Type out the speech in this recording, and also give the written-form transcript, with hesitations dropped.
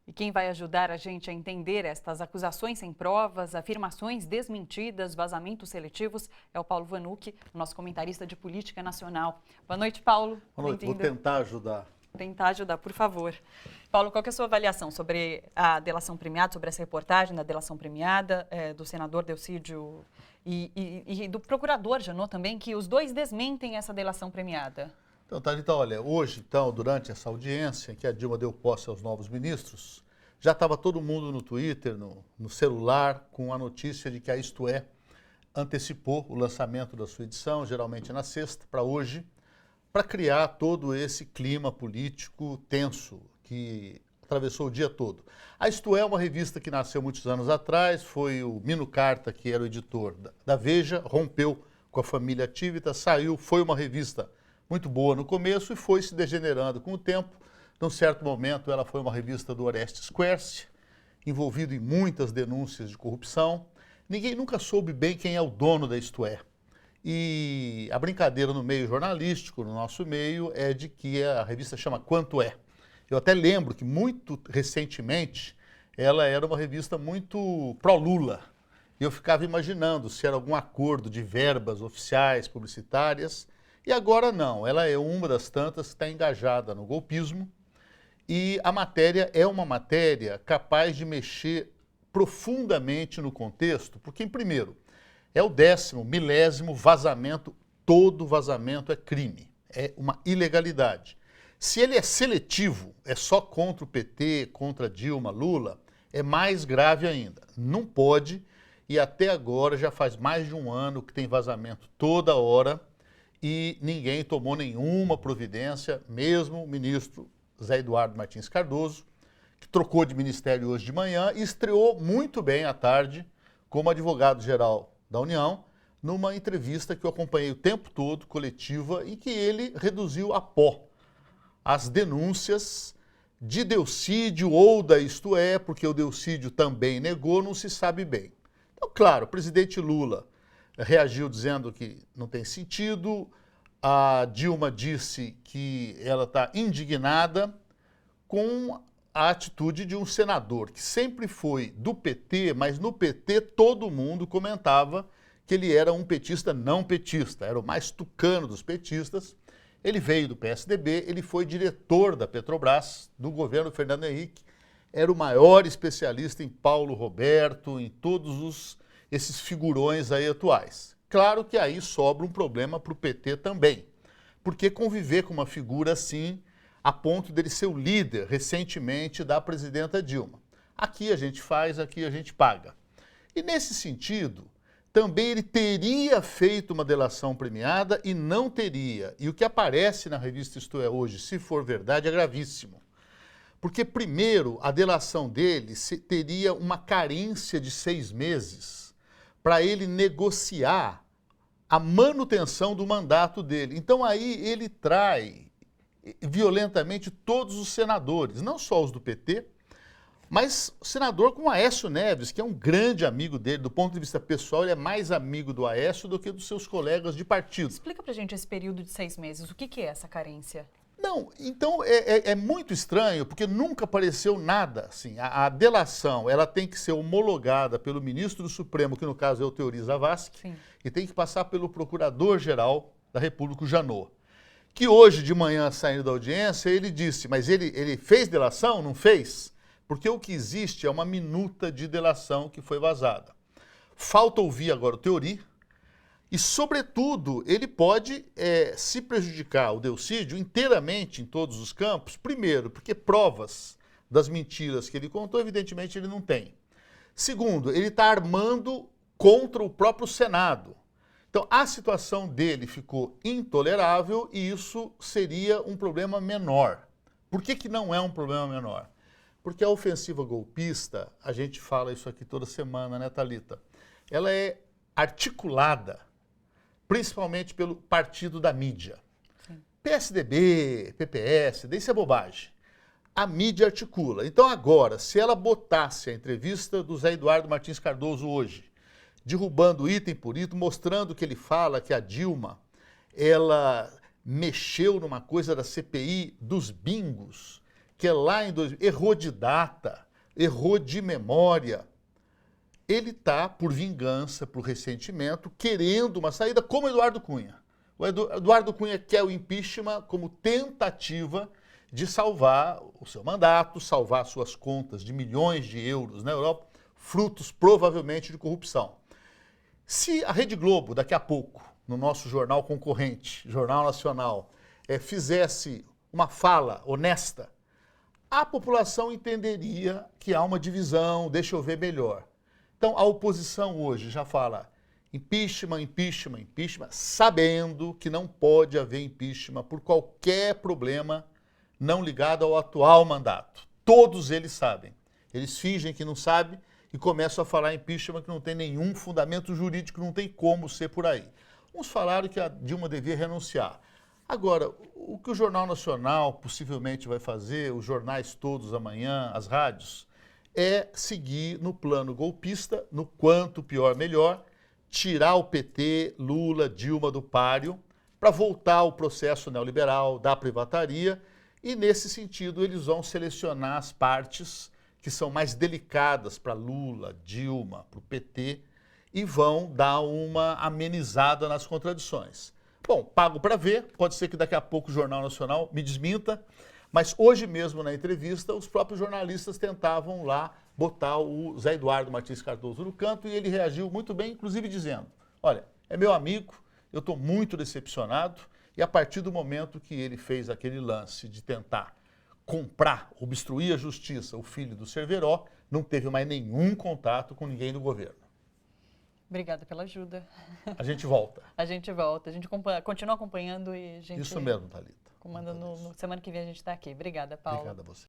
E quem vai ajudar a gente a entender estas acusações sem provas, afirmações desmentidas, vazamentos seletivos, é o Paulo Vanucchi, nosso comentarista de política nacional. Boa noite, Paulo. Boa noite, vou tentar ajudar. Tentar ajudar, por favor. Paulo, qual que é a sua avaliação sobre a delação premiada, sobre essa reportagem da delação premiada do senador Delcídio e do procurador Janot também, que os dois desmentem essa delação premiada? Então, Thalita, olha, hoje, então, durante essa audiência em que a Dilma deu posse aos novos ministros, já estava todo mundo no Twitter, no celular, com a notícia de que a Isto É antecipou o lançamento da sua edição, geralmente na sexta, para hoje, para criar todo esse clima político tenso que atravessou o dia todo. A Isto É uma revista que nasceu muitos anos atrás, foi o Mino Carta, que era o editor da Veja, rompeu com a família Tivita, saiu, foi uma revista muito boa no começo e foi se degenerando com o tempo. Num certo momento, ela foi uma revista do Orestes Quercia, envolvido em muitas denúncias de corrupção. Ninguém nunca soube bem quem é o dono da Isto É. E a brincadeira no meio jornalístico, no nosso meio, é de que a revista chama Quanto É. Eu até lembro que muito recentemente ela era uma revista muito pró-Lula. E eu ficava imaginando se era algum acordo de verbas oficiais, publicitárias. E agora não, ela é uma das tantas que está engajada no golpismo e a matéria é uma matéria capaz de mexer profundamente no contexto, porque, primeiro, é o 10º, milésimo vazamento, todo vazamento é crime, é uma ilegalidade. Se ele é seletivo, é só contra o PT, contra Dilma, Lula, é mais grave ainda. Não pode, e até agora já faz mais de um ano que tem vazamento toda hora, e ninguém tomou nenhuma providência, mesmo o ministro Zé Eduardo Martins Cardoso, que trocou de ministério hoje de manhã e estreou muito bem à tarde como advogado-geral da União, numa entrevista que eu acompanhei o tempo todo, coletiva, e que ele reduziu a pó as denúncias de Delcídio ou da Isto É, porque o Delcídio também negou, não se sabe bem. Então, claro, o presidente Lula reagiu dizendo que não tem sentido, a Dilma disse que ela está indignada com a atitude de um senador que sempre foi do PT, mas no PT todo mundo comentava que ele era um petista não petista, era o mais tucano dos petistas. Ele veio do PSDB, ele foi diretor da Petrobras, do governo Fernando Henrique, era o maior especialista em Paulo Roberto, em todos esses figurões aí atuais. Claro que aí sobra um problema para o PT também, porque conviver com uma figura assim, a ponto dele ser o líder, recentemente, da presidenta Dilma. Aqui a gente faz, aqui a gente paga. E nesse sentido, também ele teria feito uma delação premiada e não teria. E o que aparece na revista Isto É hoje, se for verdade, é gravíssimo. Porque, primeiro, a delação dele teria uma carência de 6 meses para ele negociar a manutenção do mandato dele. Então aí ele trai violentamente todos os senadores, não só os do PT, mas o senador como Aécio Neves, que é um grande amigo dele, do ponto de vista pessoal, ele é mais amigo do Aécio do que dos seus colegas de partido. Explica pra gente esse período de 6 meses, o que é essa carência? Não, então é muito estranho, porque nunca apareceu nada assim. A delação, ela tem que ser homologada pelo ministro do Supremo, que no caso é o Teori Zavascki, Sim. e tem que passar pelo Procurador-Geral da República, o Janot. Que hoje de manhã, saindo da audiência, ele disse, mas ele fez delação? Não fez? Porque o que existe é uma minuta de delação que foi vazada. Falta ouvir agora o Teori, e, sobretudo, ele pode se prejudicar, o Delcídio, inteiramente em todos os campos. Primeiro, porque provas das mentiras que ele contou, evidentemente, ele não tem. Segundo, ele está armando contra o próprio Senado. Então, a situação dele ficou intolerável e isso seria um problema menor. Por que não é um problema menor? Porque a ofensiva golpista, a gente fala isso aqui toda semana, né, Thalita? Ela é articulada principalmente pelo partido da mídia. Sim. PSDB, PPS, isso é bobagem. A mídia articula. Então agora, se ela botasse a entrevista do Zé Eduardo Martins Cardoso hoje, derrubando item por item, mostrando que ele fala que a Dilma, ela mexeu numa coisa da CPI dos bingos, que é lá em 2000, errou de data, errou de memória. Ele está, por vingança, por ressentimento, querendo uma saída como Eduardo Cunha. O Eduardo Cunha quer o impeachment como tentativa de salvar o seu mandato, salvar suas contas de milhões de euros na Europa, frutos provavelmente de corrupção. Se a Rede Globo, daqui a pouco, no nosso jornal concorrente, Jornal Nacional, fizesse uma fala honesta, a população entenderia que há uma divisão, deixa eu ver melhor. Então, a oposição hoje já fala impeachment, impeachment, impeachment, sabendo que não pode haver impeachment por qualquer problema não ligado ao atual mandato. Todos eles sabem. Eles fingem que não sabem e começam a falar impeachment que não tem nenhum fundamento jurídico, não tem como ser por aí. Uns falaram que a Dilma devia renunciar. Agora, o que o Jornal Nacional possivelmente vai fazer, os jornais todos amanhã, as rádios, é seguir no plano golpista, no quanto pior melhor, tirar o PT, Lula, Dilma do páreo, para voltar ao processo neoliberal da privataria e, nesse sentido, eles vão selecionar as partes que são mais delicadas para Lula, Dilma, para o PT e vão dar uma amenizada nas contradições. Bom, pago para ver, pode ser que daqui a pouco o Jornal Nacional me desminta, mas hoje mesmo na entrevista os próprios jornalistas tentavam lá botar o Zé Eduardo Martins Cardoso no canto e ele reagiu muito bem, inclusive dizendo, olha, é meu amigo, eu estou muito decepcionado e a partir do momento que ele fez aquele lance de tentar comprar, obstruir a justiça, o filho do Cerveró, não teve mais nenhum contato com ninguém do governo. Obrigada pela ajuda. A gente volta. A gente volta. A gente continua acompanhando e a gente... Isso mesmo, Thalita. Semana que vem a gente está aqui. Obrigada, Paulo. Obrigado a você.